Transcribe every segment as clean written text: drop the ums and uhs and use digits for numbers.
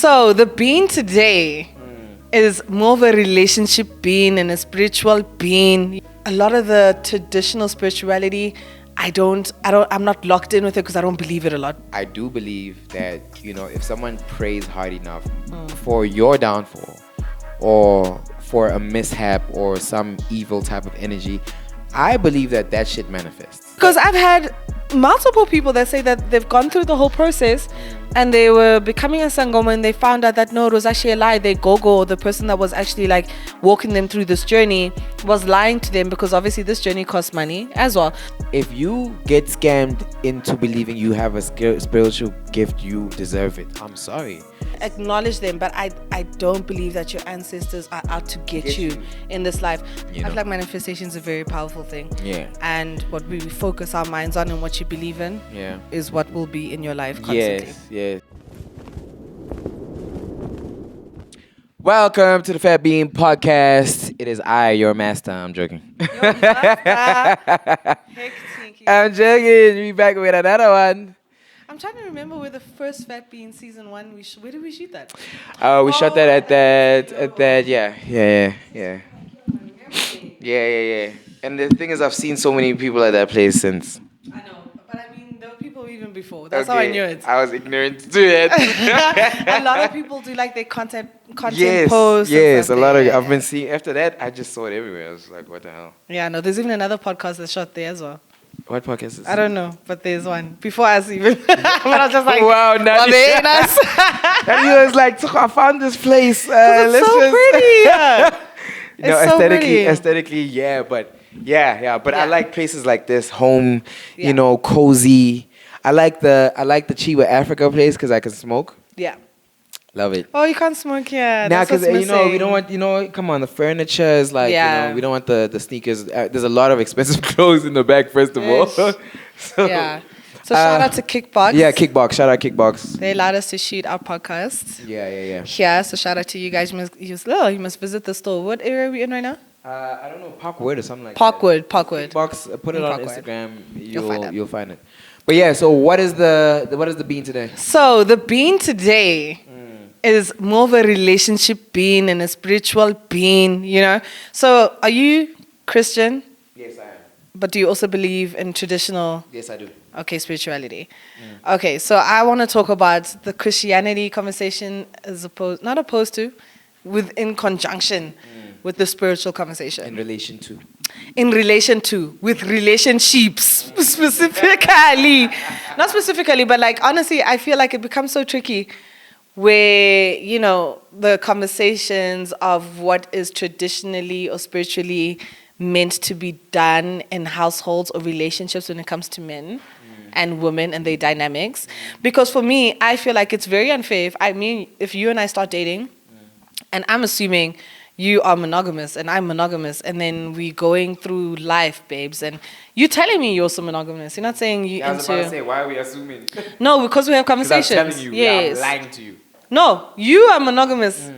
So the being today is more of a relationship being and a spiritual being. A lot of the traditional spirituality, I'm not locked in with it because I don't believe it a lot. I do believe that, if someone prays hard enough for your downfall or for a mishap or some evil type of energy, I believe that shit manifests. Because I've had multiple people that say that they've gone through the whole process and they were becoming a Sangoma and they found out that no, it was actually a lie. Their gogo, the person that was actually like walking them through this journey, was lying to them because obviously this journey costs money as well. If you get scammed into believing you have a spiritual gift, you deserve it. I'm sorry. Acknowledge them, but I don't believe that your ancestors are out to get you in this life. I feel like manifestation is a very powerful thing. Yeah. And what we focus our minds on and what you believe in is what will be in your life constantly. Yes. Welcome to the Fat Bean Podcast. It is I, your master. I'm joking. Your master. I'm joking. We back with another one. I'm trying to remember where the first Fat Bean season 1 where did we shoot that? We shot that at that. Yeah. And the thing is, I've seen so many people at that place since. I know, but I mean, there were people even before. That's how I knew it. I was ignorant to it. A lot of people do like their content posts. Yes, a lot of. I've been seeing. After that, I just saw it everywhere. I was like, what the hell? Yeah, no, there's even another podcast that's shot there as well. What podcast is this? I don't know, but there's one before us even. But I was just like, wow, Nadia. Very nice. And he was like, I found this place. It's so pretty. No, aesthetically, yeah, but I like places like this, home, cozy. I like the Tshego Africa place because I can smoke. Yeah. Love it. Oh, you can't smoke here. Now, because we don't want, come on, the furniture is like, we don't want the sneakers. There's a lot of expensive clothes in the back, first of all. So shout out to Kickbox. Yeah, Kickbox. Shout out Kickbox. They allowed us to shoot our podcast. Yeah. Yeah, so shout out to you guys. You must visit the store. What area are we in right now? I don't know, Parkwood or something like Parkwood. that. Kickbox. Put it on Parkwood. Instagram. You'll find it. But yeah, so what is the bean today? So the bean today is more of a relationship being and a spiritual being, So are you Christian? Yes, I am. But do you also believe in traditional? Yes, I do. Okay, spirituality. Okay, so I want to talk about the Christianity conversation in conjunction with the spiritual conversation. In relation to, with relationships specifically. Not specifically, but like honestly, I feel like it becomes so tricky where, the conversations of what is traditionally or spiritually meant to be done in households or relationships when it comes to men and women and their dynamics. Because for me, I feel like it's very unfair if you and I start dating and I'm assuming you are monogamous and I'm monogamous, and then we going through life, babes, and you telling me you're also monogamous. You're not saying you I was about to say, why are we assuming? No, because we have conversations. I'm telling you, yes. I'm lying to you. No, you are monogamous.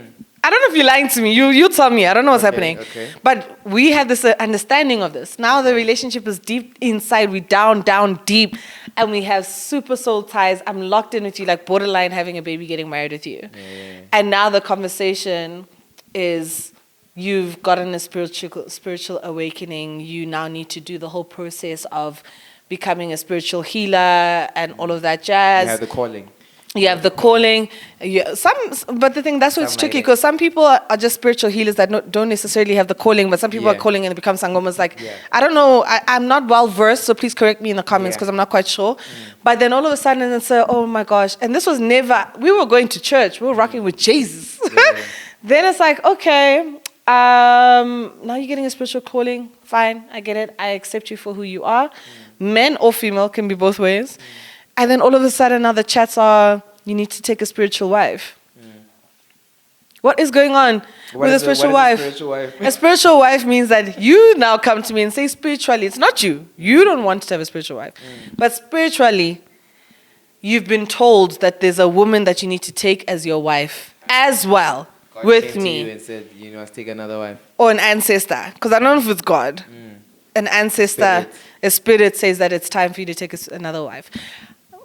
I don't know if you're lying to me. You tell me. I don't know what's happening. Okay. But we have this understanding of this. Now the relationship is deep inside. We down deep. And we have super soul ties. I'm locked in with you, like borderline having a baby, getting married with you. Yeah. And now the conversation is you've gotten a spiritual awakening. You now need to do the whole process of becoming a spiritual healer and all of that jazz. You have the calling. You have the calling. But the thing, that's what's tricky, because some people are just spiritual healers that don't necessarily have the calling, but some people are calling and it becomes sangomas. I don't know. I'm not well versed, so please correct me in the comments because I'm not quite sure. But then all of a sudden it's oh my gosh. And this was never, we were going to church. We were rocking with Jesus. Then it's like, okay, now you're getting a spiritual calling. Fine, I get it. I accept you for who you are. Men or female, can be both ways. And then all of a sudden now the chats are, you need to take a spiritual wife. What is going on with a spiritual wife? A spiritual wife means that you now come to me and say spiritually, it's not you. You don't want to have a spiritual wife. But spiritually, you've been told that there's a woman that you need to take as your wife as well. God with came me. to you and said, let's take another wife. Or an ancestor. Because I don't know if it's God. An ancestor, a spirit says that it's time for you to take another wife.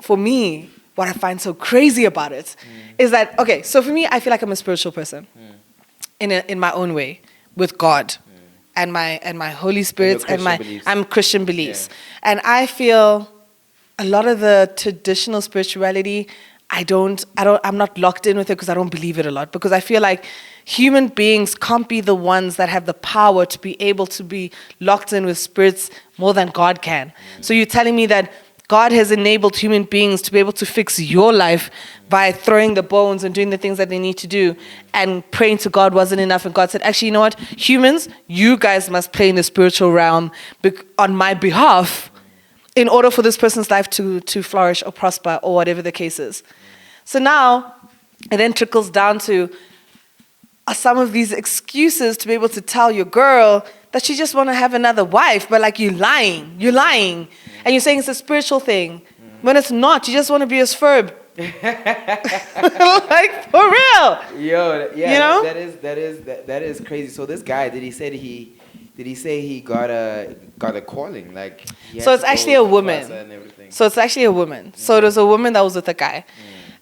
For me, what I find so crazy about it is that, okay, so for me, I feel like I'm a spiritual person in my own way with God and my Holy Spirit and I'm Christian beliefs. And I feel a lot of the traditional spirituality, I'm not locked in with it because I don't believe it a lot. Because I feel like human beings can't be the ones that have the power to be able to be locked in with spirits more than God can. So you're telling me that God has enabled human beings to be able to fix your life by throwing the bones and doing the things that they need to do, and praying to God wasn't enough, and God said, actually, you know what, humans, you guys must play in the spiritual realm on my behalf in order for this person's life to flourish or prosper or whatever the case is. So now it then trickles down to some of these excuses to be able to tell your girl that you just want to have another wife, but like you're lying. And you're saying it's a spiritual thing. When it's not, you just want to be a sferb. Like, for real. Yo, yeah, you know? that is crazy. So this guy, did he say he got a calling? Like, so it's actually a woman. So it's actually a woman. Okay. So there's a woman that was with a guy.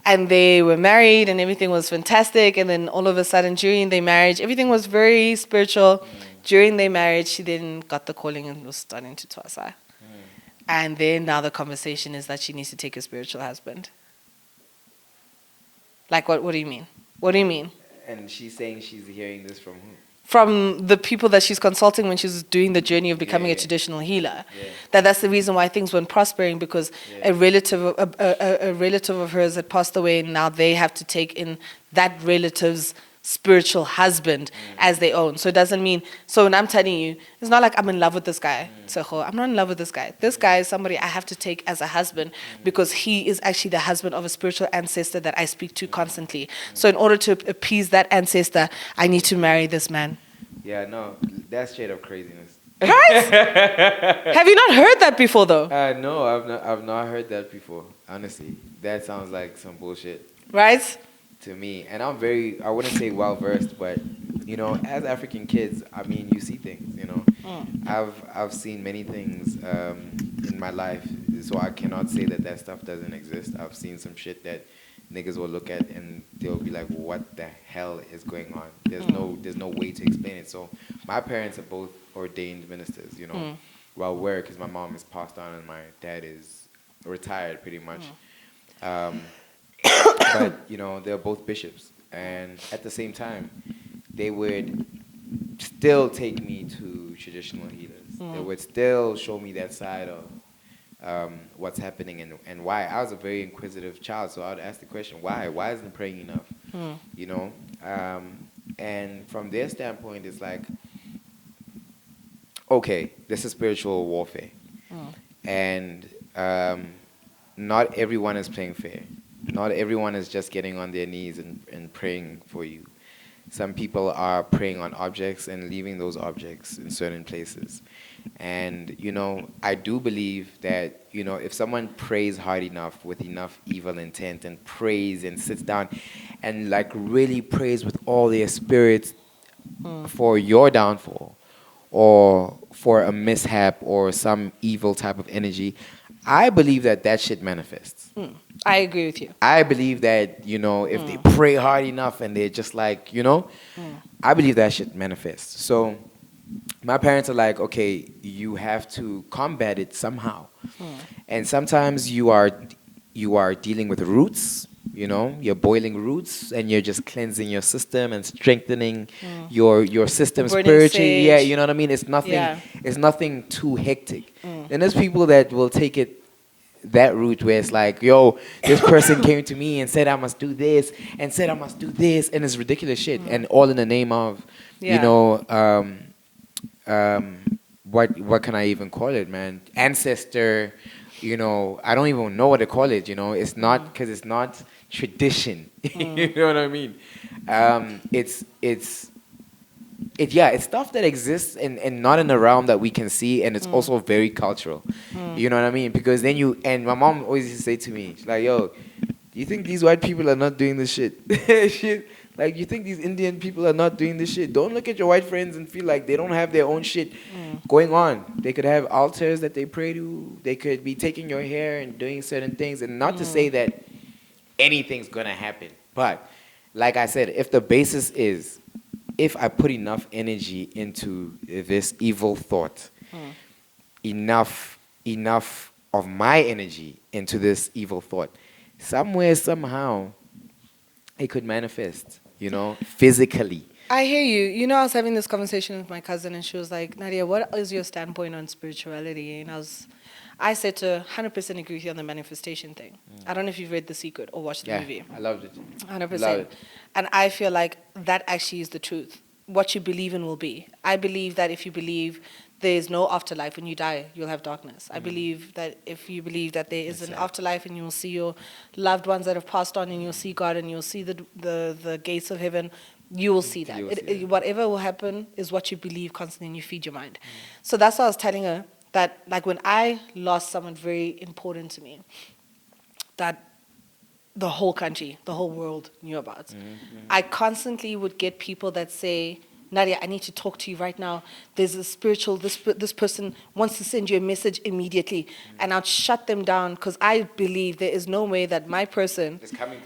And they were married and everything was fantastic. And then all of a sudden during their marriage, everything was very spiritual. During their marriage, she then got the calling and was starting to twasa. And then now the conversation is that she needs to take a spiritual husband. Like, what do you mean? What do you mean? And she's saying she's hearing this from who? From the people that she's consulting when she's doing the journey of becoming a traditional healer. That's the reason why things weren't prospering, because a relative of hers had passed away, and now they have to take in that relative's spiritual husband as their own. So it doesn't mean, so when I'm telling you, it's not like I'm in love with this guy, Tshego. I'm not in love with this guy. This guy is somebody I have to take as a husband because he is actually the husband of a spiritual ancestor that I speak to constantly. So in order to appease that ancestor, I need to marry this man. Yeah, no, that's straight up craziness. Right? Have you not heard that before though? No, I've not heard that before. Honestly, that sounds like some bullshit. Right? To me, and I wouldn't say well versed, but you know, as African kids, I mean, you see things, you know. I've seen many things in my life, so I cannot say that stuff doesn't exist. I've seen some shit that niggas will look at and they'll be like, what the hell is going on? There's no way to explain it. So my parents are both ordained ministers, you know. Well, because my mom is passed on and my dad is retired pretty much. But, you know, they're both bishops. And at the same time, they would still take me to traditional healers. They would still show me that side of what's happening and why. I was a very inquisitive child, so I would ask the question, why? Why isn't praying enough? You know? And from their standpoint, it's like, okay, this is spiritual warfare. And not everyone is playing fair. Not everyone is just getting on their knees and praying for you. Some people are praying on objects and leaving those objects in certain places. And, you know, I do believe that, you know, if someone prays hard enough with enough evil intent and prays and sits down and, like, really prays with all their spirits for your downfall or for a mishap or some evil type of energy, I believe that shit manifests. I agree with you. I believe that, you know, if they pray hard enough and they're just like, you know, I believe that shit manifests. So my parents are like, okay, you have to combat it somehow. And sometimes you are dealing with roots, you know, you're boiling roots and you're just cleansing your system and strengthening your system spiritually. Yeah, you know what I mean? It's nothing too hectic. And there's people that will take it that route where it's like, yo, this person came to me and said I must do this and said I must do this, and it's ridiculous shit, and all in the name of, you know, what can I even call it, man? Ancestor, you know, I don't even know what to call it, you know. It's not, because it's not tradition. You know what I mean? It's stuff that exists and not in the realm that we can see, and it's also very cultural. You know what I mean? Because then and my mom always used to say to me, she's like, yo, do you think these white people are not doing this shit? Like, you think these Indian people are not doing this shit? Don't look at your white friends and feel like they don't have their own shit going on. They could have altars that they pray to. They could be taking your hair and doing certain things. And not to say that anything's gonna happen. But like I said, if the basis is, if I put enough energy into this evil thought, enough of my energy into this evil thought, somewhere, somehow, it could manifest, physically. I hear you. I was having this conversation with my cousin, and she was like, Nadia, what is your standpoint on spirituality? And I said to 100% agree with you on the manifestation thing. I don't know if you've read The Secret or watched the movie. I loved it. 100%. Love it. And I feel like that actually is the truth. What you believe in will be. I believe that if you believe there's no afterlife, when you die, you'll have darkness. I believe that if you believe that there is an afterlife and you'll see your loved ones that have passed on and you'll see God and you'll see the gates of heaven, you will see that. Whatever will happen is what you believe constantly and you feed your mind. So that's what I was telling her, that like when I lost someone very important to me, that the whole country, the whole world knew about. I constantly would get people that say, Nadia, I need to talk to you right now. There's a spiritual, this person wants to send you a message immediately. And I'd shut them down because I believe there is no way that my person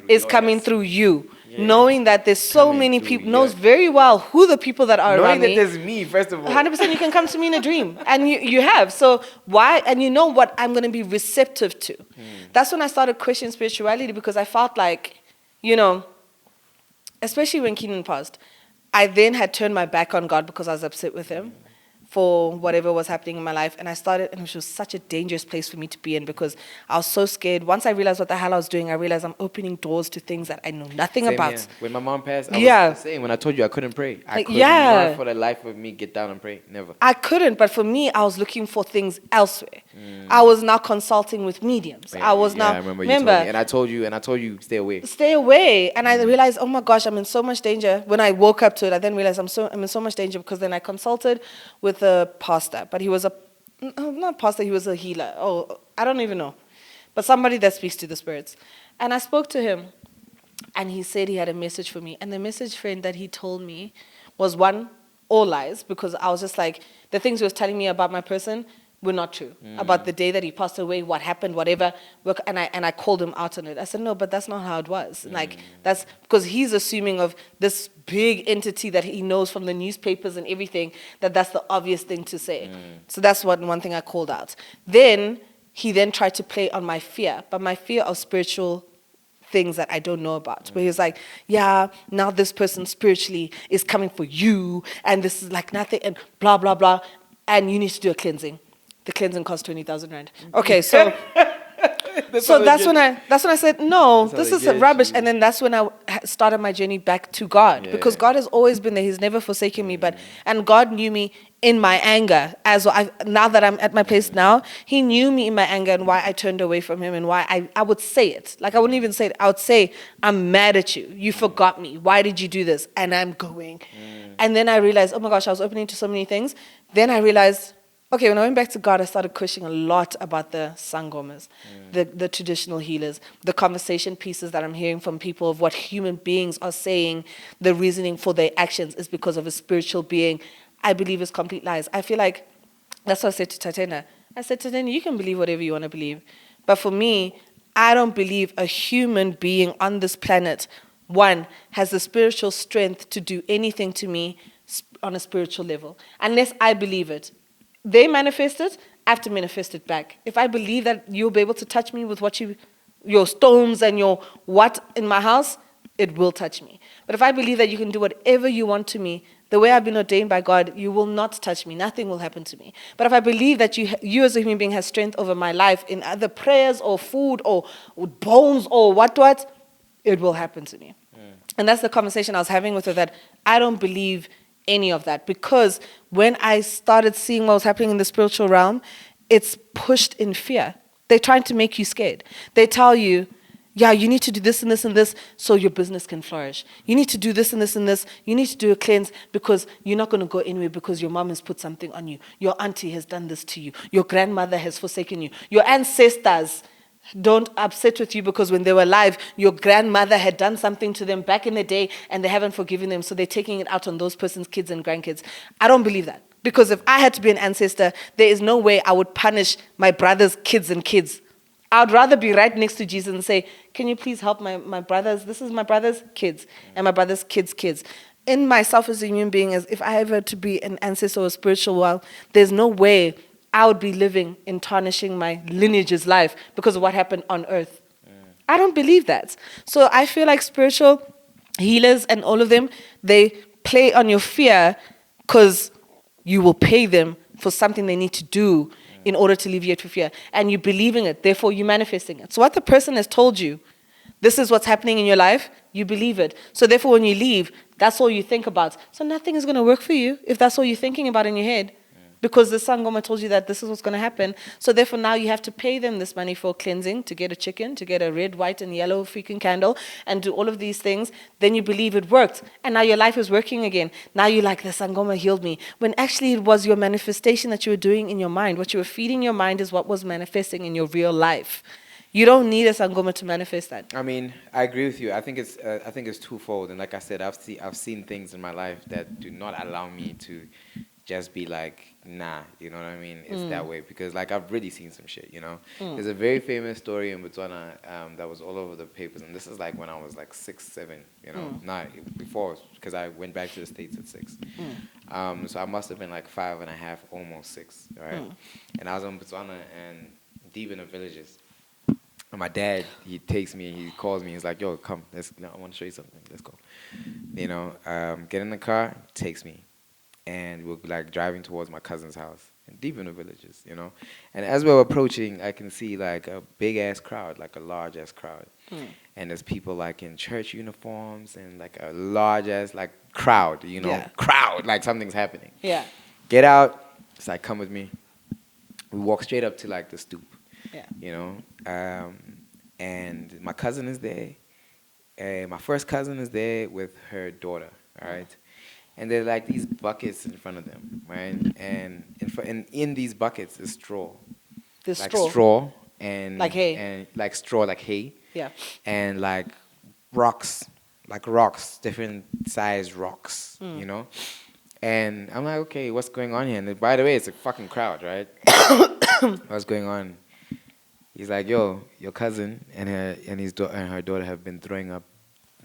is coming through you. Yeah. Knowing that there's so many people, knows very well who the people that are around me. Knowing that there's me, first of all. 100% you can come to me in a dream. And you have. So why? And you know what I'm going to be receptive to. That's when I started questioning spirituality, because I felt like, especially when Keenan passed, I then had turned my back on God because I was upset with him for whatever was happening in my life. And I started, and it was such a dangerous place for me to be in because I was so scared. Once I realized what the hell I was doing, I realized I'm opening doors to things that I know nothing about. Here. When my mom passed, I was the same. When I told you I couldn't pray. I couldn't not for the life of me get down and pray. Never. I couldn't, but for me, I was looking for things elsewhere. I was now consulting with mediums. I was now, I remember you told me. And I told you, stay away. Stay away. And I realized, oh my gosh, I'm in so much danger. When I woke up to it, I then realized I'm in so much danger, because then I consulted with a pastor, but he was not pastor, he was a healer. Oh, I don't even know. But somebody that speaks to the spirits. And I spoke to him, and he said he had a message for me. And the message, friend, that he told me was, one, all lies, because I was just like, the things he was telling me about my person were not true. About the day that he passed away, what happened, whatever. And I called him out on it. I said, no, but that's not how it was. Like, that's because he's assuming of this big entity that he knows from the newspapers and everything, that's the obvious thing to say. So that's one thing I called out. Then he then tried to play on my fear, but my fear of spiritual things that I don't know about. Where he was like, yeah, now this person spiritually is coming for you, and this is like nothing, and blah, blah, blah, and you need to do a cleansing. The cleansing cost 20,000 rand. Okay, so that's when I said, no, this is rubbish. And then that's when I started my journey back to God, because God has always been there. He's never forsaken me. And God knew me in my anger as well. Now that I'm at my place now, He knew me in my anger and why I turned away from Him and why I would say it. Like, I wouldn't even say it. I would say, I'm mad at you. You forgot me. Why did you do this? And I'm going. And then I realized, oh my gosh, I was opening to so many things. Then I realized, okay, when I went back to God, I started questioning a lot about the Sangomas, the traditional healers, the conversation pieces that I'm hearing from people of what human beings are saying, the reasoning for their actions is because of a spiritual being. I believe is complete lies. I feel like, that's what I said to Tatena. I said, Tatena, you can believe whatever you want to believe. But for me, I don't believe a human being on this planet, one, has the spiritual strength to do anything to me on a spiritual level, unless I believe it. They manifest it, I have to manifest it back. If I believe that you'll be able to touch me with your stones and your what in my house, it will touch me. But if I believe that you can do whatever you want to me, the way I've been ordained by God, you will not touch me. Nothing will happen to me. But if I believe that you as a human being have strength over my life in other prayers or food or bones or what, it will happen to me. And that's the conversation I was having with her, that I don't believe any of that, because when I started seeing what was happening in the spiritual realm, it's pushed in fear. They're trying to make you scared. They tell you, yeah, you need to do this and this and this so your business can flourish. You need to do this and this and this. You need to do a cleanse because you're not going to go anywhere because your mom has put something on you. Your auntie has done this to you. Your grandmother has forsaken you. Your ancestors don't upset with you because when they were alive, your grandmother had done something to them back in the day and they haven't forgiven them, so they're taking it out on those person's kids and grandkids. I don't believe that, because if I had to be an ancestor, there is no way I would punish my brother's kids and kids I'd rather be right next to Jesus and say, can you please help my brothers? This is my brother's kids and my brother's kids. In myself as a human being, as if I ever to be an ancestor or a spiritual world, there's no way I would be living in tarnishing my lineage's life because of what happened on earth. I don't believe that. So I feel like spiritual healers and all of them, they play on your fear because you will pay them for something they need to do in order to alleviate your fear. And you're believing it, therefore you're manifesting it. So what the person has told you, this is what's happening in your life, you believe it. So therefore when you leave, that's all you think about. So nothing is going to work for you if that's all you're thinking about in your head. Because the Sangoma told you that this is what's going to happen. So therefore now you have to pay them this money for cleansing, to get a chicken, to get a red, white, and yellow freaking candle, and do all of these things. Then you believe it worked. And now your life is working again. Now you're like, the Sangoma healed me. When actually it was your manifestation that you were doing in your mind. What you were feeding your mind is what was manifesting in your real life. You don't need a Sangoma to manifest that. I mean, I agree with you. I think it's twofold. And like I said, I've seen things in my life that do not allow me to just be like, nah, you know what I mean? It's that way because like I've really seen some shit, you know? There's a very famous story in Botswana that was all over the papers, and this is like when I was like 6, 7, you know, not before, because I went back to the States at 6. So I must have been like 5 and a half, almost 6, right? And I was in Botswana and deep in the villages. And my dad, he takes me, he calls me, he's like, yo, come, I want to show you something, let's go. You know, get in the car, takes me. And we're like driving towards my cousin's house, and deep in the villages, you know. And as we're approaching, I can see like a big ass crowd, like a large ass crowd, and there's people like in church uniforms and like a large ass like crowd, you know, crowd, like something's happening. Yeah. Get out. It's like, come with me. We walk straight up to like the stoop, you know, and my cousin is there. My first cousin is there with her daughter, all right. And there are like these buckets in front of them, right? And in these buckets is straw. There's like straw. straw and Like hay. And like straw, like hay. Yeah. And like rocks, different size rocks, you know? And I'm like, okay, what's going on here? And by the way, it's a fucking crowd, right? What's going on? He's like, yo, your cousin and her daughter have been throwing up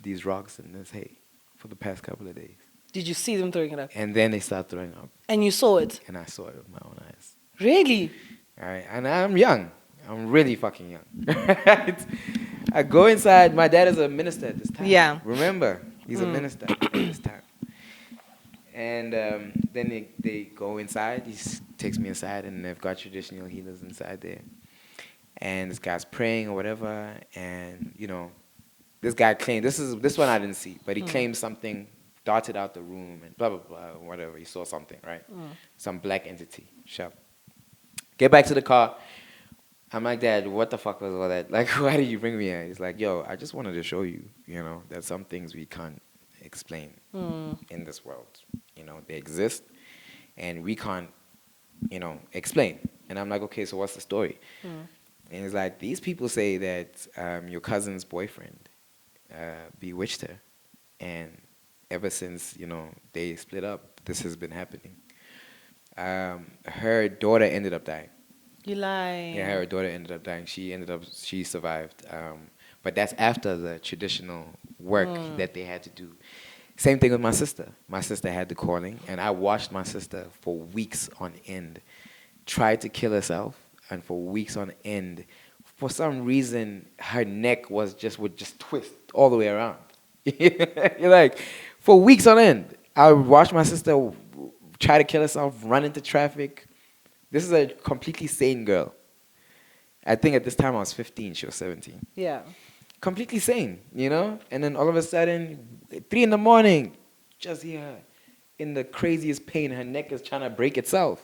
these rocks in this hay for the past couple of days. Did you see them throwing it up? And then they start throwing up. And you saw it? And I saw it with my own eyes. Really? All right. And I'm young. I'm really fucking young. I go inside. My dad is a minister at this time. Yeah. Remember, he's a minister at this time. And then they go inside. He takes me inside, and they've got traditional healers inside there. And this guy's praying or whatever. And, you know, this guy claimed, this one I didn't see, but he claimed something, darted out the room and blah, blah, blah, whatever. He saw something, right? Some black entity. Sure. Get back to the car. I'm like, Dad, what the fuck was all that? Like, why did you bring me here? He's like, yo, I just wanted to show you, you know, that some things we can't explain in this world. You know, they exist and we can't, you know, explain. And I'm like, okay, so what's the story? And he's like, these people say that your cousin's boyfriend bewitched her. And ever since, you know, they split up, this has been happening. Her daughter ended up dying. You lie. Yeah, her daughter ended up dying. She survived. But that's after the traditional work that they had to do. Same thing with my sister. My sister had the calling, and I watched my sister for weeks on end try to kill herself, and for weeks on end, for some reason, her neck would just twist all the way around. You're like, for weeks on end, I would watch my sister try to kill herself, run into traffic. This is a completely sane girl. I think at this time I was 15, she was 17. Yeah. Completely sane, you know? And then all of a sudden, 3 in the morning, just hear her in the craziest pain. Her neck is trying to break itself.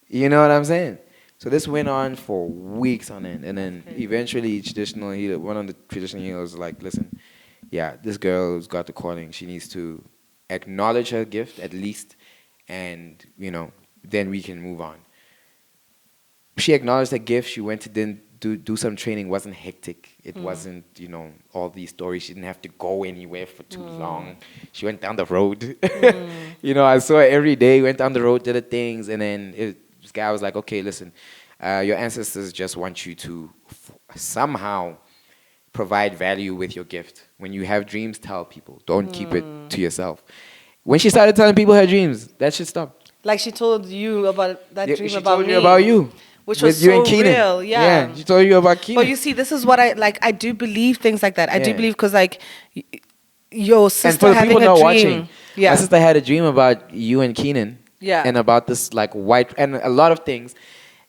You know what I'm saying? So this went on for weeks on end. And then eventually, one of the traditional healers was like, listen, yeah, this girl's got the calling. She needs to acknowledge her gift at least, and, you know, then we can move on. She acknowledged her gift. She went to then do some training. It wasn't hectic. It wasn't, you know, all these stories. She didn't have to go anywhere for too long. She went down the road. You know, I saw her every day, went down the road, did the things, and then this guy was like, okay, listen, your ancestors just want you to somehow provide value with your gift. When you have dreams, tell people. Don't keep it to yourself. When she started telling people her dreams, that shit stopped. Like she told you about that dream she about told me. you about you. Which with was you so and Keenan. real, yeah. She told you about Keenan. But you see, this is what I like. I do believe things like that. I do believe because like your sister and for the having people a not dream. watching, Yeah. my sister had a dream about you and Keenan. Yeah. And about this like white and a lot of things.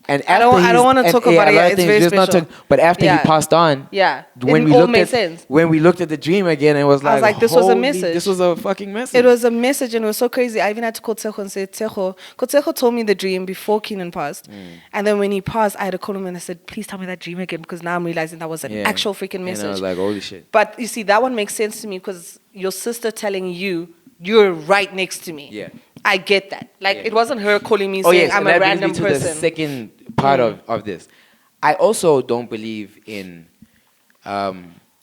And I don't want to talk about it. Yeah, it's very special. But after he passed on, when it all made sense. When we looked at the dream again, it was like, I was like, this was a message. This was a fucking message. It was a message, and it was so crazy. I even had to call Tshego and say, Tshego, because Tshego told me the dream before Keenan passed. And then when he passed, I had to call him and I said, please tell me that dream again, because now I'm realizing that was an actual freaking message. And I was like, holy shit. But you see, that one makes sense to me because your sister telling you, you're right next to me. Yeah. I get that. Like, it wasn't her calling me saying I'm a random person. The second part of this. I also don't believe in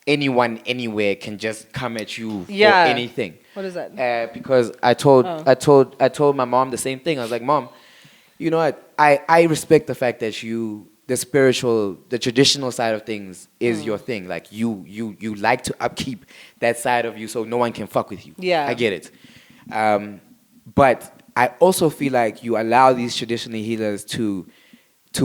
anyone anywhere can just come at you for anything. What is that? Because I told my mom the same thing. I was like, Mom, you know what? I respect the fact that the traditional side of things is your thing. Like you like to upkeep that side of you so no one can fuck with you. Yeah. I get it. But I also feel like you allow these traditional healers to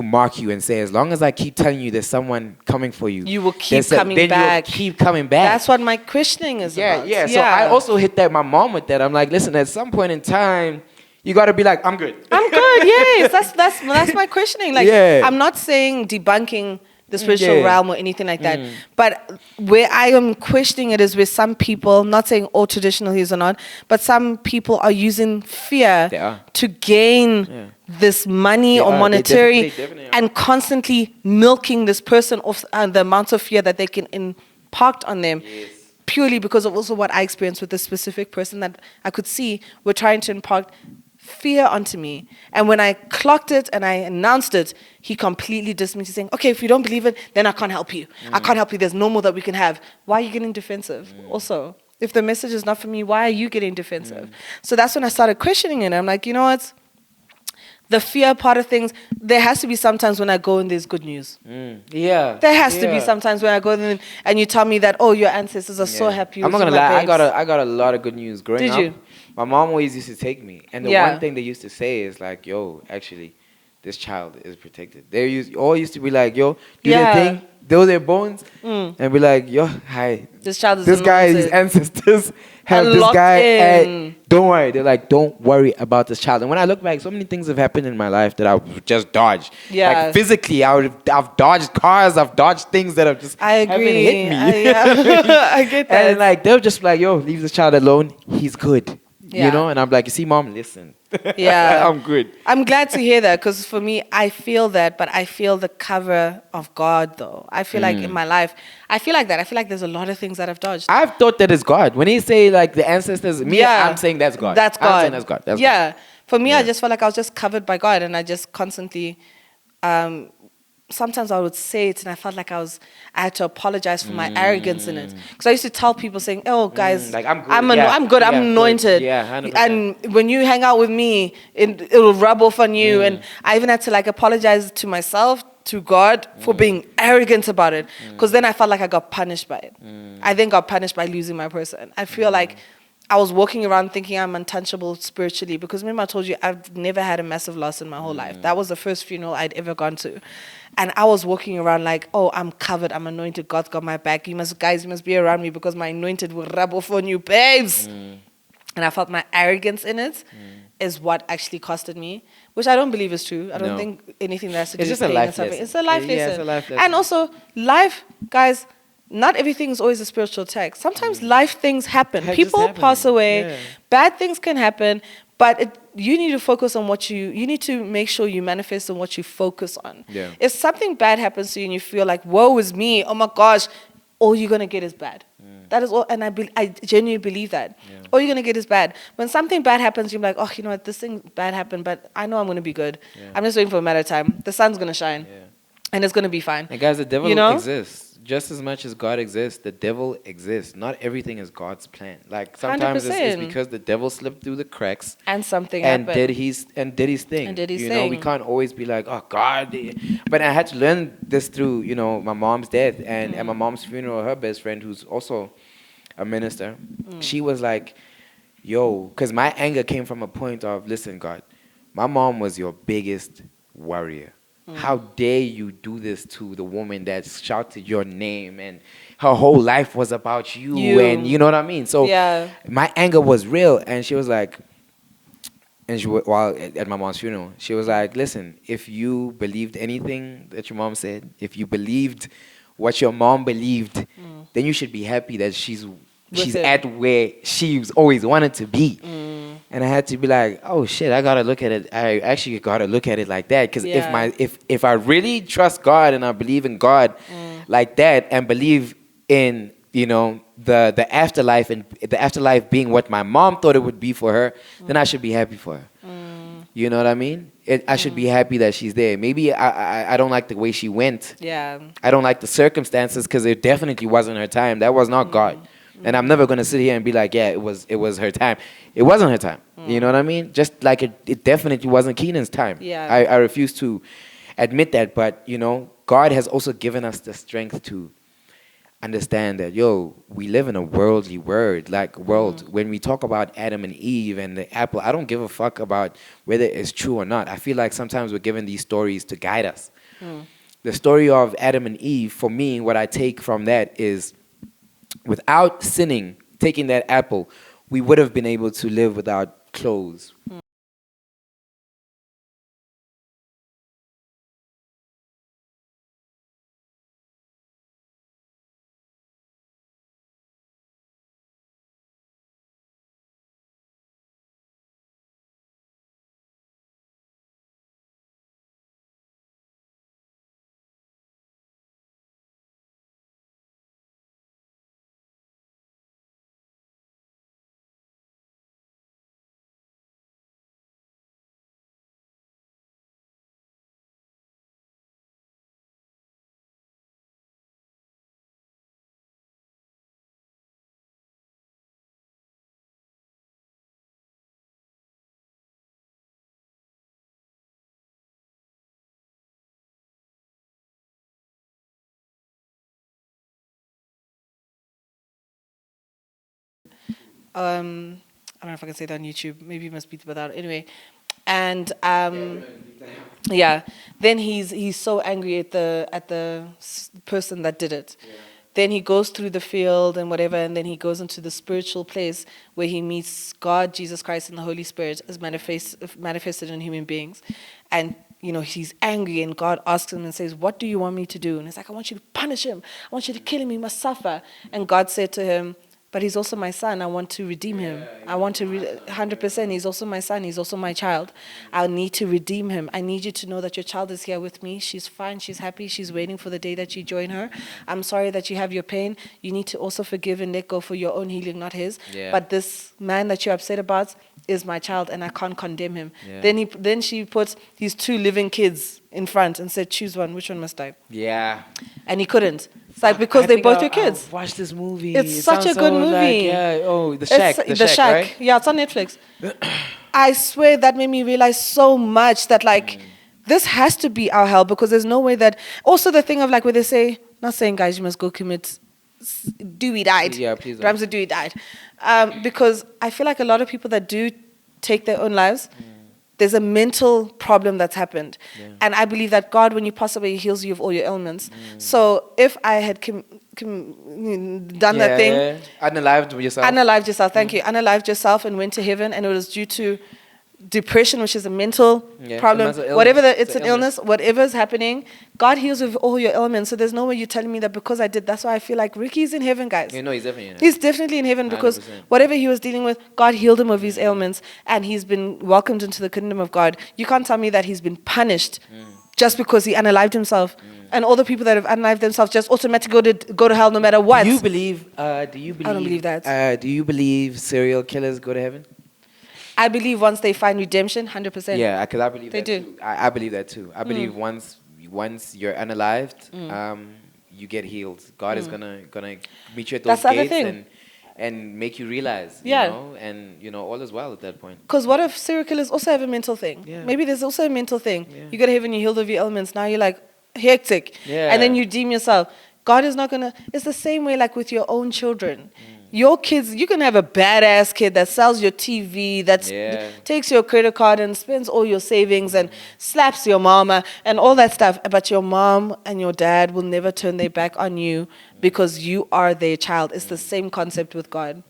mark you and say, as long as I keep telling you there's someone coming for you, you will keep coming back. You'll keep coming back. That's what my questioning is about. Yeah. So I also hit that my mom with that. I'm like, listen, at some point in time, you gotta be like, I'm good. I'm good. Yes, that's my questioning. Like, I'm not saying debunking the spiritual realm or anything like that. But where I am questioning it is with some people, not saying all traditional healers or not, but some people are using fear to gain this money or monetary and constantly milking this person off the amount of fear that they can impart on them. Yes. Purely because of also what I experienced with this specific person that I could see were trying to impart fear onto me. And when I clocked it and I announced it, he completely dismissed it, saying, okay, if you don't believe it, then I can't help you. I can't help you. There's no more that we can have. Why are you getting defensive? Also, if the message is not for me, why are you getting defensive? So that's when I started questioning it. I'm like, you know what? The fear part of things, there has to be sometimes when I go and there's good news. Yeah. There has to be sometimes when I go in and you tell me that, oh, your ancestors are so happy. I'm not gonna lie, I got a lot of good news growing up. Did you? My mom always used to take me, and the one thing they used to say is like, "Yo, actually, this child is protected." They all used to be like, "Yo, do their thing, do their bones," and be like, "Yo, hi, this child is this guy, his ancestors have this guy. Don't worry." They're like, "Don't worry about this child." And when I look back, so many things have happened in my life that I've just dodged. Yeah, like physically, I've dodged cars, I've dodged things that have just haven't hit me. I get that. And like they're just like, "Yo, leave this child alone. He's good." You know, and I'm like, you see, Mom, listen. Yeah. I'm good. I'm glad to hear that because for me, I feel that, but I feel the cover of God, though. I feel like in my life, I feel like that. I feel like there's a lot of things that I've dodged. I've thought that is God. When he say like the ancestors, I'm saying that's God. That's God. I'm saying that's God. That's God. For me, I just felt like I was just covered by God and I just constantly... sometimes I would say it and I felt like I had to apologize for my arrogance in it. Because I used to tell people saying, oh, guys, like, I'm good. I'm good. I'm anointed. Yeah, 100%. And when you hang out with me, it'll rub off on you. And I even had to like apologize to myself, to God, for being arrogant about it. Because then I felt like I got punished by it. I then got punished by losing my person. I feel like I was walking around thinking I'm untouchable spiritually because remember I told you I've never had a massive loss in my whole life. That was the first funeral I'd ever gone to. And I was walking around like, oh, I'm covered, I'm anointed, God's got my back. You must be around me because my anointed will rub off on you, babes. And I felt my arrogance in it is what actually costed me, which I don't believe is true. I don't think anything that has to do with pain and suffering. It's a life lesson. Yeah, it's a life lesson. And also, life, guys, not everything is always a spiritual text. Sometimes life things happen. People pass away. Bad things can happen. But you need to focus on you need to make sure you manifest on what you focus on. Yeah. If something bad happens to you and you feel like, woe is me, oh my gosh, all you're going to get is bad. That is all. And I genuinely believe that. Yeah. All you're going to get is bad. When something bad happens, you're like, oh, you know what, this thing bad happened, but I know I'm going to be good. Yeah. I'm just waiting for a matter of time. The sun's going to shine. Yeah. and it's going to be fine. And guys, the devil You know? exists. Just as much as God exists, the devil exists. Not everything is God's plan. Like sometimes it's 100%. because the devil slipped through the cracks And something and happened. did his thing. And did his you know, we thing. can't always be like, oh God. But I had to learn this through, you know, my mom's death and at my mom's funeral. Her best friend, who's also a minister, she was like, yo, because my anger came from a point of, listen, God, my mom was your biggest warrior. How dare you do this to the woman that shouted your name and her whole life was about you. And you know what I mean? So Yeah. my anger was real. And she was like, and while at my mom's funeral, she was like, listen, if you believed anything that your mom said, if you believed what your mom believed, then you should be happy that she's it. at where she's always wanted to be. And I had to be like, oh shit, I gotta look at it. I actually gotta look at it like that. Because if I really trust God and I believe in God like that and believe in, you know, the afterlife and the afterlife being what my mom thought it would be for her, then I should be happy for her. You know what I mean? I should be happy that she's there. Maybe I don't like the way she went. Yeah. I don't like the circumstances because it definitely wasn't her time. That was not God. And I'm never gonna sit here and be like, yeah, it was her time. It wasn't her time. You know what I mean? Just like it definitely wasn't Keenan's time. Yeah. I refuse to admit that, but you know, God has also given us the strength to understand that, yo, we live in a worldly world. When we talk about Adam and Eve and the apple, I don't give a fuck about whether it's true or not. I feel like sometimes we're given these stories to guide us. The story of Adam and Eve, for me, what I take from that is, without sinning, taking that apple, we would have been able to live without clothes. I don't know if I can say that on YouTube. Maybe you must beat without. Anyway, and yeah. Then he's so angry at the person that did it. Yeah. Then he goes through the field and whatever, and then he goes into the spiritual place where he meets God, Jesus Christ, and the Holy Spirit as manifested in human beings. And you know, he's angry, and God asks him and says, "What do you want me to do?" And he's like, "I want you to punish him. I want you to kill him. He must suffer." And God said to him, "But he's also my son. I want to redeem him. I want to 100%. He's also my son. He's also my child. I need to redeem him. I need you to know that your child is here with me. She's fine. She's happy. She's waiting for the day that you join her. I'm sorry that you have your pain. You need to also forgive and let go for your own healing, not his. Yeah. But this man that you're upset about is my child, and I can't condemn him." Yeah. Then she puts these two living kids in front and said, "Choose one. Which one must die?" Yeah. And he couldn't. It's like, because they're both your kids. Watch this movie. It's such a good movie. The Shack. The Shack, right? Yeah, it's on Netflix. I swear that made me realize so much that this has to be our hell, because there's no way that. Also, the thing of where they say, not saying guys you must go commit. Dewey died. Yeah, please. Ramsey Dewey died, because I feel like a lot of people that do take their own lives. There's a mental problem that's happened. Yeah. And I believe that God, when you pass away, He heals you of all your ailments. So if I had done that thing... Unalived yourself. Unalived yourself, thank you. Unalived yourself and went to heaven, and it was due to depression, which is a mental problem. Whatever it's an illness, whatever is happening, God heals of all your ailments. So there's no way you're telling me that because I did. That's why I feel like Ricky's in heaven, guys. You know, he's definitely in heaven. He's definitely in heaven, because 100%. Whatever he was dealing with, God healed him of his ailments, and he's been welcomed into the kingdom of God. You can't tell me that he's been punished just because he unalived himself. And all the people that have unalived themselves just automatically go to hell no matter what. Do you believe? I don't believe that. Do you believe serial killers go to heaven? I believe once they find redemption, 100%. Yeah, because I believe they that do. Too. I believe that too. I believe once once you're unalived, you get healed. God is gonna meet you at That's those the other gates thing. and make you realize, Yeah. you know, and all is well at that point. Because what if serial killers also have a mental thing? Yeah. Maybe there's also a mental thing. Yeah. You go to heaven, you healed of your elements. Now you're like hectic. Yeah. And then you deem yourself. God is not going to. It's the same way like with your own children. Your kids, you can have a badass kid that sells your TV, that takes your credit card and spends all your savings and slaps your mama and all that stuff. But your mom and your dad will never turn their back on you because you are their child. It's the same concept with God,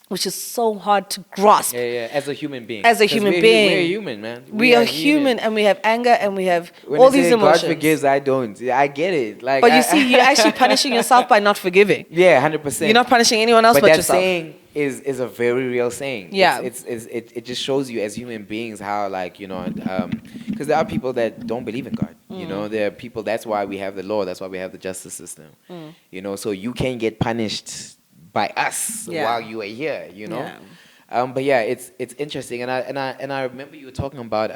which is so hard to grasp. Yeah. As a human being. As a human being. We're human, man. We are human and we have anger and we have when all they these say emotions. God forgives, I don't. I get it. Like, But you see, you're actually punishing yourself by not forgiving. Yeah, 100%. You're not punishing anyone else but that yourself. saying is a very real saying. Yeah. It just shows you as human beings how, like, you know, because there are people that don't believe in God. You know, there are people, that's why we have the law, that's why we have the justice system. You know, so you can get punished by us while you are here, you know. But yeah, it's interesting, and I remember you were talking about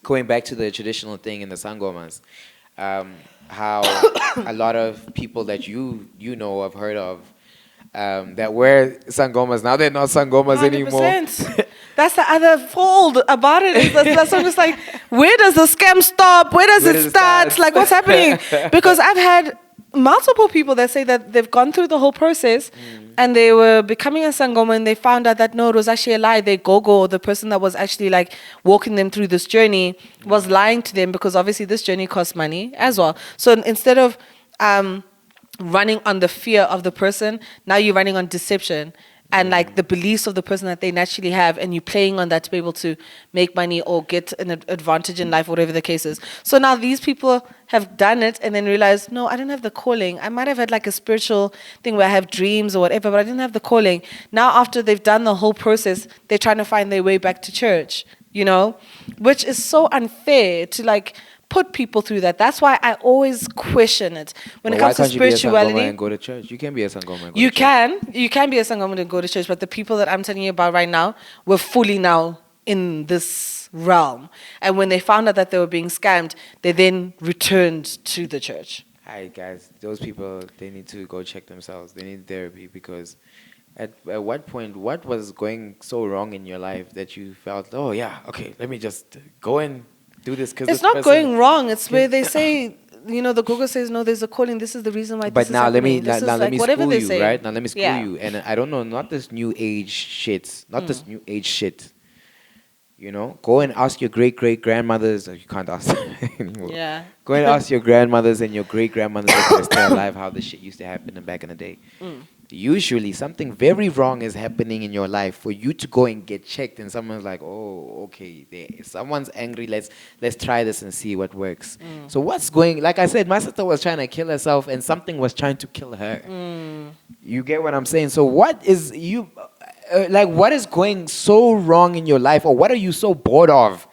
going back to the traditional thing in the Sangomas, how a lot of people that you know have heard of that were Sangomas, now they're not Sangomas anymore. 100%. That's the other fold about it. Is that's I'm just like, where does the scam stop? Where does it start? Like, what's happening? Because I've had multiple people that say that they've gone through the whole process and they were becoming a Sangoma and they found out that no, it was actually a lie. Their gogo, the person that was actually like walking them through this journey, was lying to them because obviously this journey costs money as well. So instead of running on the fear of the person, now you're running on deception and like the beliefs of the person that they naturally have, and you're playing on that to be able to make money or get an advantage in life, whatever the case is. So now these people have done it and then realized, no, I don't have the calling. I might have had like a spiritual thing where I have dreams or whatever, but I didn't have the calling. Now after they've done the whole process, they're trying to find their way back to church, you know, which is so unfair to like put people through that. That's why I always question it. When it comes to spirituality, you be a Sangoma and go to church? You can be a Sangoma and go you to church. You can be a Sangoma and go to church, but the people that I'm telling you about right now were fully now in this realm. And when they found out that they were being scammed, they then returned to the church. Alright, guys, those people, they need to go check themselves. They need therapy, because at what point, what was going so wrong in your life that you felt, oh yeah, okay, let me just go and do this? Because it's not going wrong. It's where they say, you know, the Google says, no, there's a calling. This is the reason why. But this now is let me happening. now let me school you, say. right? Now let me school you, and I don't know, not this new age shit, not this new age shit. You know, go and ask your great grandmothers. You can't ask anymore. Yeah. Go and ask your grandmothers and your great grandmothers if they're still alive how this shit used to happen back in the day. Usually something very wrong is happening in your life for you to go and get checked, and someone's like, oh, okay, someone's angry, let's try this and see what works. So what's going, like I said, my sister was trying to kill herself and something was trying to kill her. You get what I'm saying? So what is what is going so wrong in your life, or what are you so bored of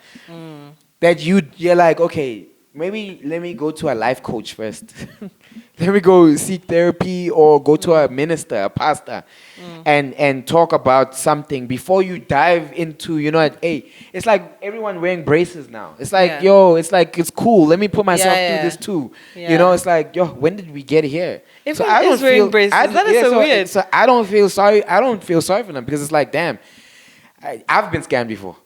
that you're like, okay, maybe let me go to a life coach first. Let me go seek therapy or go to a minister, a pastor, and talk about something before you dive into, you know, hey, it's like everyone wearing braces now. It's like, yo, it's like, it's cool. Let me put myself through this too. You know, it's like, yo, when did we get here? Everyone is wearing braces. That is so weird. So I don't feel sorry. I don't feel sorry for them, because it's like, damn, I've been scammed before.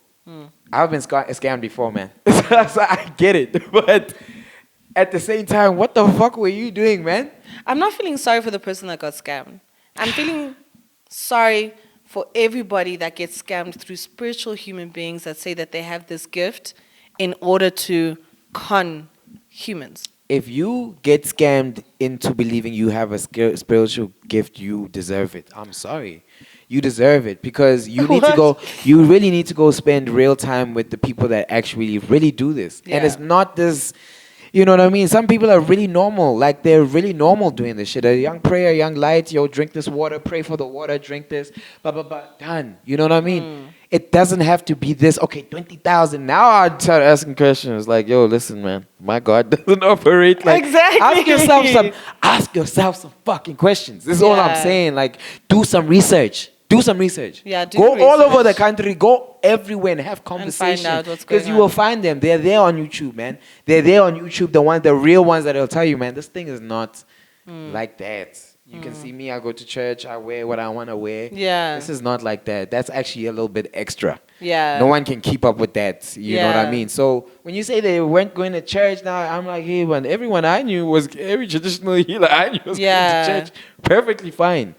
I've been scammed before, man. So I get it. But at the same time, what the fuck were you doing, man? I'm not feeling sorry for the person that got scammed. I'm feeling sorry for everybody that gets scammed through spiritual human beings that say that they have this gift in order to con humans. If you get scammed into believing you have a spiritual gift, you deserve it. I'm sorry. You deserve it, because you need to go, you really need to go spend real time with the people that actually really do this. And it's not this, you know what I mean? Some people are really normal. Like, they're really normal doing this shit. A young prayer, young light, yo, drink this water, pray for the water, drink this, blah, blah, blah, done. You know what I mean? It doesn't have to be this, okay, 20,000. Now I start asking questions like, yo, listen, man, my God doesn't operate like. Exactly. Ask yourself some fucking questions. This is all I'm saying. Like, do some research. Do some research. Yeah, do go all over the research. country. Go everywhere and have conversations. out what's Because going you will on. find them. They're there on YouTube, man. They're there on YouTube. The real ones that will tell you, man, this thing is not like that. You can see me. I go to church. I wear what I want to wear. Yeah. This is not like that. That's actually a little bit extra. Yeah. No one can keep up with that. You know what I Yeah. mean? So when you say they weren't going to church, now I'm like, hey, man, everyone I knew was every traditional healer I knew was Yeah. going to church. Perfectly fine.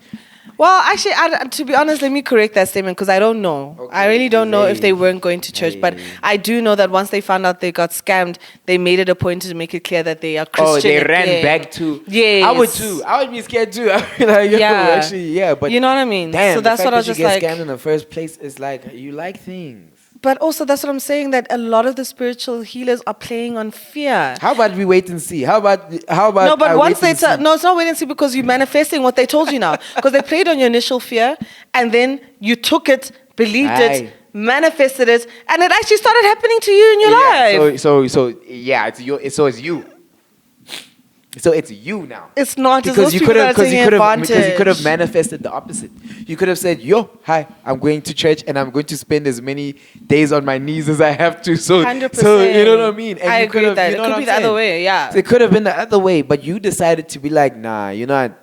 Well, actually, to be honest, let me correct that statement because I don't know. Okay, I really don't know if hey. they weren't going to church, but Hey. I do know that once they found out they got scammed, they made it a point to make it clear that they are Christian. Oh, they ran again. back to. Yes. I would too. I would be scared too. I'd be like, yo, Yeah. actually, yeah. But You know what I mean? damn, So that's the fact what I was that just you like. get scammed in the first place is like you like things. But also, that's what I'm saying, that a lot of the spiritual healers are playing on fear. How about we wait and see? How about No, but I once wait they and see? no, it's not wait and see because you're manifesting what they told you now. Because they played on your initial fear, and then you took it, believed Aye. it, manifested it, and it actually started happening to you in your Yeah, life. so yeah, it's you. So it's you now. It's not just Because those you people could that have are taking advantage. because you could have manifested the opposite. You could have said, "Yo, hi, I'm going to church and I'm going to spend as many days on my knees as I have to." So 100%. so you know what I mean? And I you agree could with that. you It know could what be I'm the other saying? way, yeah. So it could have been the other way, but you decided to be like, "Nah, you know what?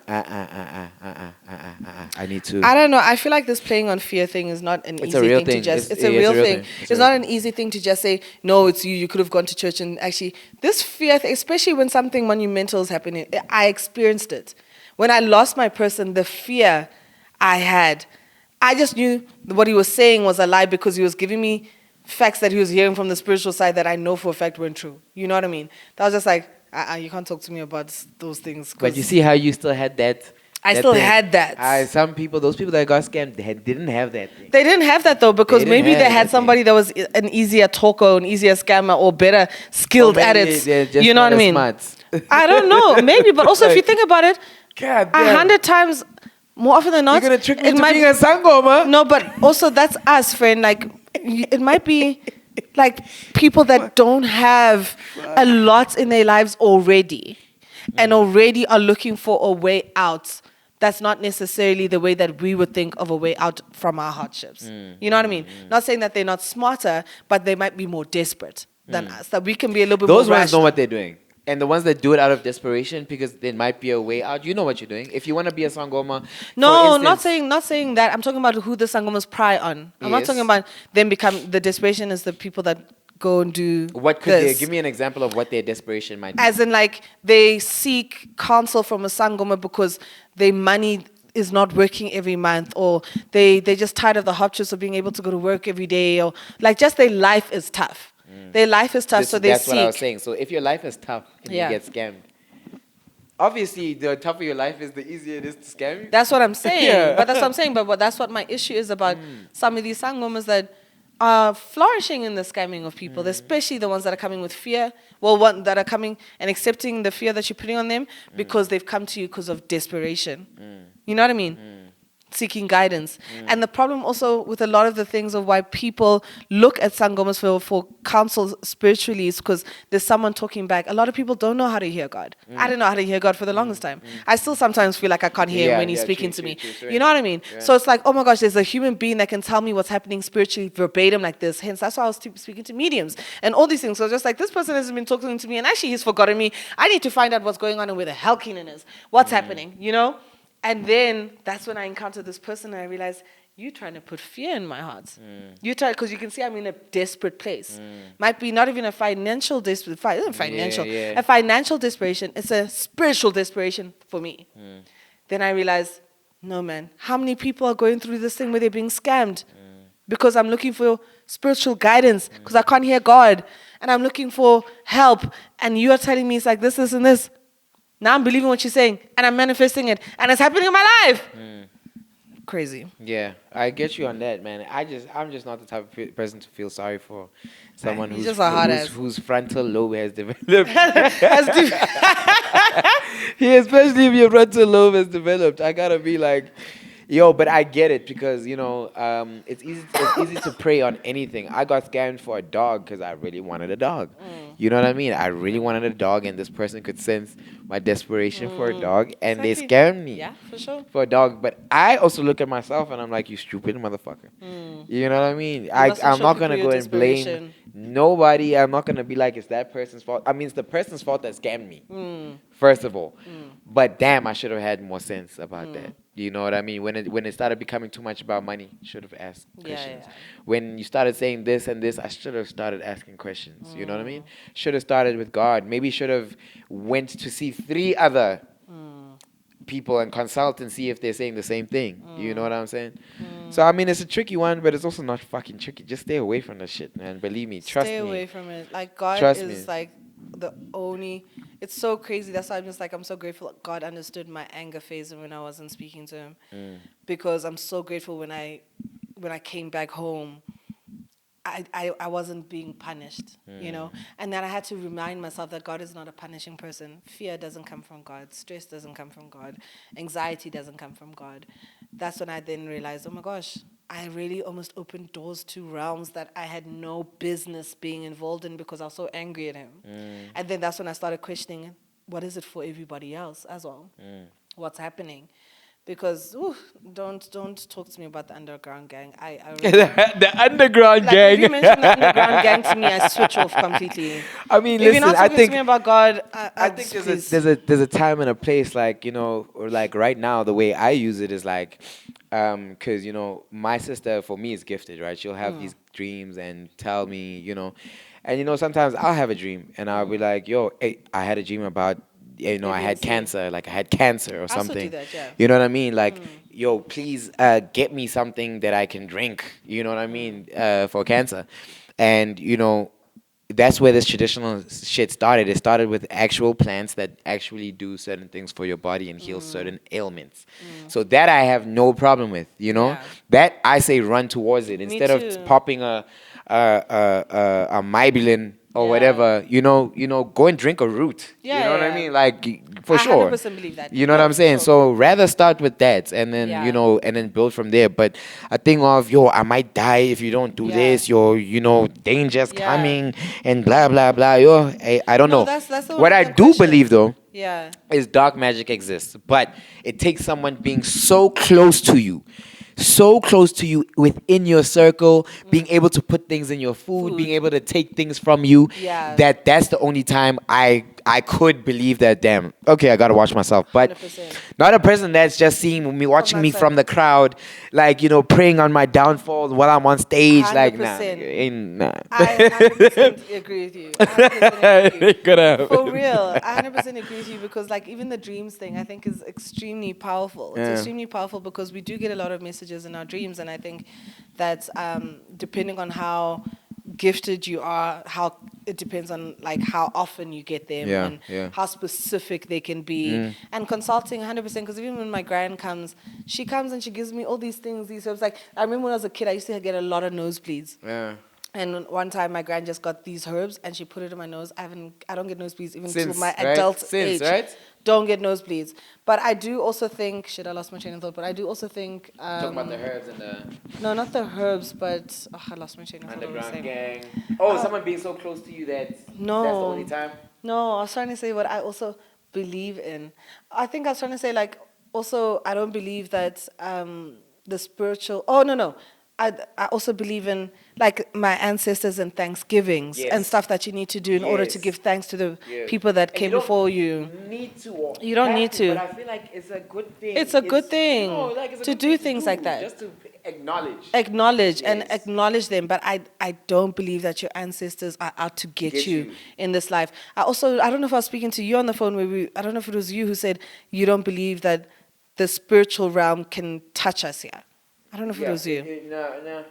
I need to." I don't know. I feel like this playing on fear thing is not an It's easy a real thing to thing. just. It's Yeah, a real thing. thing. It's a real not thing. an easy thing to just say, no, it's you. You could have gone to church and actually, this fear, especially when something monumental is happening, I experienced it. When I lost my person, the fear I had, I just knew what he was saying was a lie because he was giving me facts that he was hearing from the spiritual side that I know for a fact weren't true. You know what I mean? That was just like, you can't talk to me about those things. But you see how you still had that. I that still thing. had that. Some people, those people that got scammed, didn't have that thing. They didn't have that though because They didn't maybe they have had that somebody that was an easier talker, an easier scammer, or better skilled Or at maybe it. they're just You know not what I as mean? smart. I don't know, maybe, but also if you Like, think about it, God damn. 100 times more often than not, You're gonna trick me it to might being a Sangoma? no, but also that's us, friend. Like it might be like people that don't have a lot in their lives already, and already are looking for a way out. That's not necessarily the way that we would think of a way out from our hardships. You know what I mean? Not saying that they're not smarter, but they might be more desperate than us. That we can be a little bit Those more ones know rational. what they're doing. And the ones that do it out of desperation because there might be a way out, you know what you're doing. If you want to be a Sangoma, No, for not instance, saying that. I'm talking about who the Sangomas pry on. I'm not Yes. talking about them become the desperation is the people that go and do what could they this. give me an example of what their desperation might be? As in, like, they seek counsel from a Sangoma because their money is not working every month, or they're just tired of the hardships of being able to go to work every day, or like just their life is tough. Their life is tough, so they That's seek. what I was saying. So if your life is tough and Yeah. you get scammed, obviously the tougher your life is, the easier it is to scam you. That's what I'm saying. Yeah. But that's what I'm saying. But that's what my issue is about some of these Sangomas that are flourishing in the scamming of people, especially the ones that are coming with fear. Well, one that are coming and accepting the fear that you're putting on them because they've come to you because of desperation. You know what I mean? Seeking guidance. And the problem also with a lot of the things of why people look at Sangomas for counsel spiritually is because there's someone talking back. A lot of people don't know how to hear God. I didn't know how to hear God for the longest time. I still sometimes feel like I can't hear him when he's speaking to me. True. You know what I mean? Yeah. So it's like, oh my gosh, there's a human being that can tell me what's happening spiritually verbatim like this. Hence, that's why I was speaking to mediums and all these things. So just like, this person hasn't been talking to me and actually he's forgotten me. I need to find out what's going on and where the hell Keenan is. What's happening, you know? And then that's when I encountered this person and I realized, you're trying to put fear in my heart. You try, because you can see I'm in a desperate place. Might be not even a financial a financial desperation. It's a spiritual desperation for me. Then I realized, no man, how many people are going through this thing where they're being scammed? Because I'm looking for spiritual guidance, because I can't hear God. And I'm looking for help. And you are telling me it's like this, and this. Now I'm believing what you're saying, and I'm manifesting it, and it's happening in my life. Crazy. Yeah, I get you on that, man. I'm just not the type of person to feel sorry for someone He's just a hot ass. whose frontal lobe has developed. Yeah, especially if your frontal lobe has developed, I gotta be like, yo. But I get it because it's easy to prey on anything. I got scammed for a dog because I really wanted a dog. You know what I mean? I really wanted a dog, and this person could sense my desperation for a dog, and they Exactly. scam me Yeah, for sure. for a dog. But I also look at myself and I'm like, you stupid motherfucker. You know what I mean? mustn't I'm show not people gonna your go and blame desperation. nobody. I'm not gonna be like it's that person's fault. I mean, it's the person's fault that scammed me. First of all, but damn, I should have had more sense about that. You know what I mean? When it started becoming too much about money, should have asked questions. Yeah. When you started saying this and this, I should have started asking questions. You know what I mean? Should have started with God. Maybe should have went to see 3 other people and consult and see if they're saying the same thing. You know what I'm saying? So I mean, it's a tricky one, but it's also not fucking tricky. Just stay away from the shit, man. Believe me, trust Stay me. away from it. Like God Trust is me. like the only. It's so crazy. That's why I'm just like I'm so grateful God understood my anger phase when I wasn't speaking to Him, because I'm so grateful when I came back home. I wasn't being punished, and then I had to remind myself that God is not a punishing person. Fear doesn't come from God. Stress doesn't come from God. Anxiety doesn't come from God. That's when I then realized, oh my gosh, I really almost opened doors to realms that I had no business being involved in because I was so angry at Him. And then that's when I started questioning, what is it for everybody else as well? What's happening? Because don't talk to me about the underground gang. I really, The underground like gang. if you mention the underground gang to me, I switch off completely. I mean, If you're listen, not I talking think to me about God, I think please. there's a time and a place, like, or like right now the way I use it is like, because my sister, for me, is gifted, right? She'll have these dreams and tell me, and sometimes I'll have a dream and I'll be like, yo, hey, I had a dream about, I had cancer, like I had cancer or I also do something. that, yeah. You know what I mean? Like, yo, please get me something that I can drink. You know what I mean? For cancer, and that's where this traditional shit started. It started with actual plants that actually do certain things for your body and heal certain ailments. So that I have no problem with, Yeah. That I say run towards it instead too. of popping a Maybelline or Yeah. whatever. Go and drink a root. Yeah, You know what I yeah. mean? Like, for I sure. 100% believe that. You know what No, I'm for saying? sure. So rather start with that and then, Yeah. and then build from there. But a thing of, yo, I might die if you don't do Yeah. this, danger's Yeah. coming and blah, blah, blah. Yo, I don't No, know. that's the one What of I the do believe, questions. though, Yeah. is dark magic exists. But it takes someone being so close to you. So close to you within your circle, being able to put things in your food, being able to take things from you. Yeah. That's the only time I could believe that. Damn. Okay, I gotta watch myself, but 100%. not a person that's just seeing me, watching me that from the crowd, like praying on my downfall while I'm on stage. Like, nah, 100%. nigga, ain't nah. I 100% agree with you. 100% agree with you. Could have. For real, I 100% agree with you because, like, even the dreams thing, I think is extremely powerful. It's Yeah. extremely powerful because we do get a lot of messages in our dreams, and I think that depending on how gifted you are, how it depends on like how often you get them Yeah, and yeah. how specific they can be. And consulting 100% because even when my grand comes, she comes and she gives me all these things, these herbs. Like I remember when I was a kid, I used to get a lot of nosebleeds. Yeah. And one time my grand just got these herbs and she put it in my nose. I don't get nosebleeds even Since, to my right? adult Since, age. right? Don't get nosebleeds. But I do also think, shit, I lost my train of thought, but I do also think... Talking about the herbs and the no, not the herbs, but... I lost my train of thought. underground gang. Oh, someone being so close to you that that's the only time? No, I was trying to say what I also believe in. I think I was trying to say, like, also, I don't believe that the spiritual... Oh, no. I also believe in like my ancestors and Thanksgivings and stuff that you need to do in order to give thanks to the people that came before you. You don't need to. But I feel like it's a good thing. It's a good thing it's a to good do thing things like that. Just to acknowledge. And acknowledge them, but I don't believe that your ancestors are out to get you in this life. I don't know if I was speaking to you on the phone where I don't know if it was you who said you don't believe that the spiritual realm can touch us here. I don't know if it was you. No.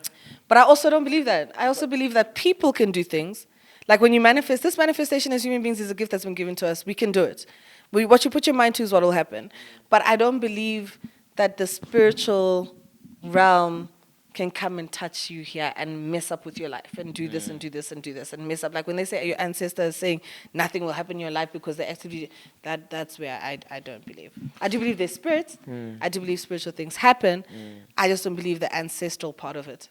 But I also don't believe that. I also believe that people can do things. Like when you manifest, this manifestation as human beings is a gift that's been given to us. We can do it. What you put your mind to is what will happen. But I don't believe that the spiritual realm can come and touch you here and mess up with your life and do this and do this and do this and mess up. Like when they say your ancestors saying nothing will happen in your life because they actively, that's where I don't believe. I do believe there's spirits. I do believe spiritual things happen. I just don't believe the ancestral part of it.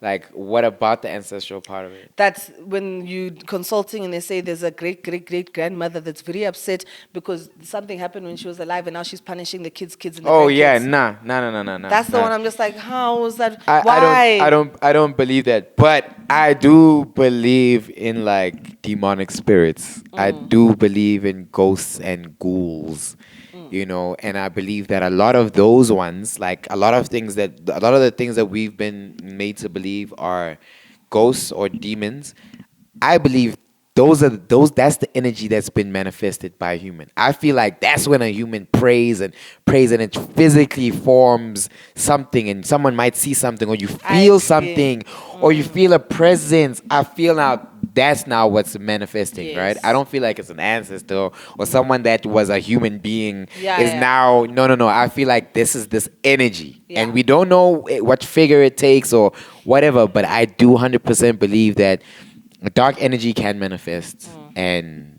Like, what about the ancestral part of it? That's when you consulting and they say there's a great grandmother that's very upset because something happened when she was alive and now she's punishing the kids and the Oh yeah, grandkids. nah. That's the one I'm just like, how is that? Why? Why? I don't believe that. But I do believe in like demonic spirits. I do believe in ghosts and ghouls. You know, and I believe that a lot of those ones, like a lot of the things that we've been made to believe are ghosts or demons, I believe that's the energy that's been manifested by a human. I feel like that's when a human prays and it physically forms something, and someone might see something, or you feel something, or you feel a presence. I feel now that's now what's manifesting, right? I don't feel like it's an ancestor or someone that was a human being now. No. I feel like this is this energy, and we don't know what figure it takes or whatever, but I do 100% believe that dark energy can manifest and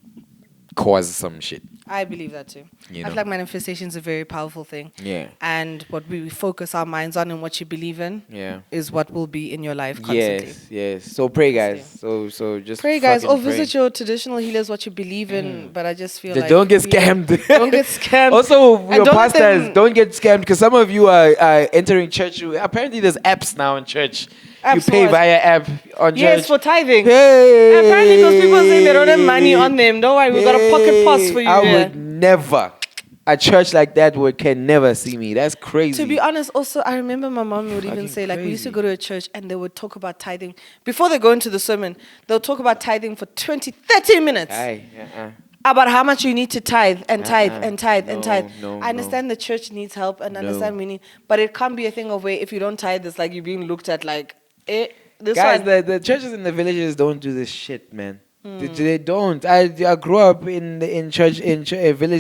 cause some shit. I believe that too. You I know? feel like manifestation is a very powerful thing. Yeah. And what we focus our minds on and what you believe in is what will be in your life constantly. Yes. So pray, guys. So just pray, guys, or pray. visit your traditional healers, what you believe in. But I just feel just like don't get scammed. Don't get scammed. Also, And your don't let pastors, them- don't get scammed, because some of you are entering church. Apparently, there's apps now in church. Apps you pay for what? via app on church. Yes, for tithing. Hey. Apparently, because people say they don't have money on them. Don't worry, we've got a pocket pos for you. I here. would never. A church like that can never see me. That's crazy. To be honest, also, I remember my mom would even Fucking say, like, we used to crazy. go to a church and they would talk about tithing. Before they go into the sermon, they'll talk about tithing for 20, 30 minutes. Aye, About how much you need to tithe and tithe and tithe and tithe. No, I understand the church needs help and understand we need, but it can't be a thing of where if you don't tithe, it's like you're being looked at like, this Guys, one. the churches in the villages don't do this shit, man. They don't. I grew up in village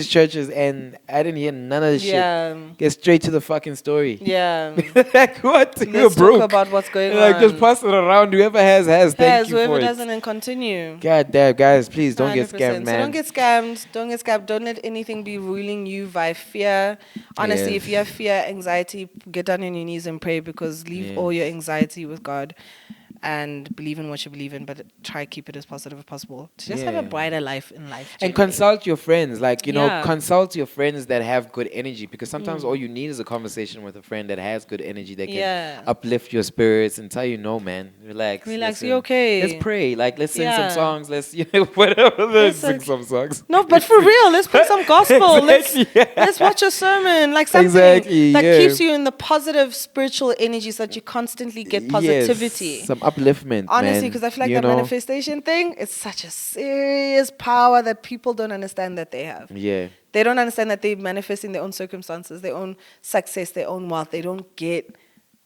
churches, and I didn't hear none of this shit. Get straight to the fucking story. Yeah. Like what? You're Let's broke. talk about what's going Like on. just pass it around. Whoever has. Thank you whoever for doesn't it. and continue. God damn, guys, please don't get 100%. scammed, man. So don't get scammed. Don't get scammed. Don't let anything be ruling you by fear. Honestly, if you have fear, anxiety, get down on your knees and pray, because leave all your anxiety with God and believe in what you believe in, but try keep it as positive as possible to just have a brighter life in life. And generally. consult your friends, like, you know, consult your friends that have good energy, because sometimes all you need is a conversation with a friend that has good energy that can uplift your spirits and tell you, no, man, relax, listen, you're okay. Let's pray, like, let's sing some songs, let's, you know, whatever, let's sing some songs. No, but for real, let's play some gospel. Let's watch a sermon, like something that keeps you in the positive spiritual energy, so that you constantly get positivity. Some upliftment, honestly, because I feel like that manifestation thing is such a serious power that people don't understand that they have. Yeah. They don't understand that they're manifesting their own circumstances, their own success, their own wealth. They don't get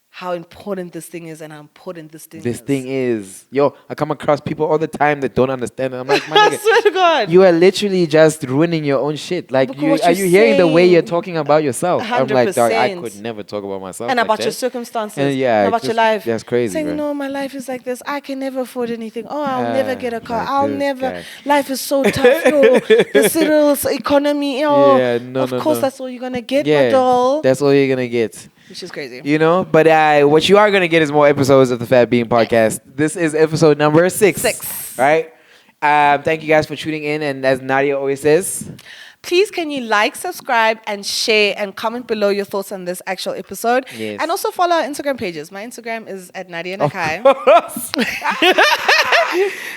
how important this thing is and how important this thing is. Yo, I come across people all the time that don't understand it. I'm like, my I nigga, swear to God. you are literally just ruining your own shit. Like, are you hearing the way you're talking about yourself? 100%. I'm like, dog, I could never talk about myself. And like about that. your circumstances. And and about your life. That's crazy. Saying, right? no, my life is like this. I can never afford anything. Oh, I'll never get a car. I'll never. Guy. Life is so tough, yo. The civil economy, yo. Yeah, of course, that's all you're going to get, yeah, my doll. that's all you're going to get. Which is crazy. You know, but what you are going to get is more episodes of the Fat Bean Podcast. This is episode number 6. Right? Thank you guys for tuning in. And as Nadia always says, please can you like, subscribe, and share and comment below your thoughts on this actual episode. Yes. And also follow our Instagram pages. My Instagram is at Nadia Nakai.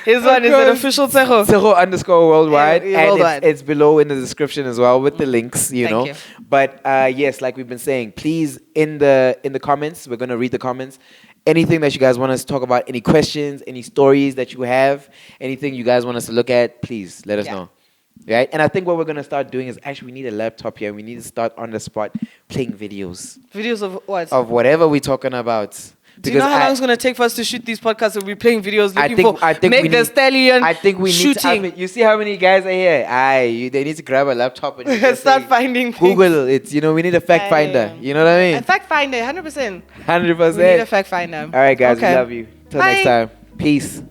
His one is an official Tshego. Tshego _worldwide. Worldwide. And it's below in the description as well with the links, you know. You. But yes, like we've been saying, please in the comments, we're going to read the comments. Anything that you guys want us to talk about, any questions, any stories that you have, anything you guys want us to look at, please let us know. Right? And I think what we're going to start doing is actually we need a laptop here. We need to start on the spot playing videos. Videos of what? Of whatever we're talking about. Do you know how long it's going to take for us to shoot these podcasts? We'll be playing videos I think Meg the Stallion I think we shooting. need to, you see how many guys are here? They need to grab a laptop and just start say, finding Google it. You know, we need a fact finder. You know what I mean? A fact finder, 100%. 100%. We need a fact finder. All right, guys. Okay. We love you. Till Bye. next time. Peace.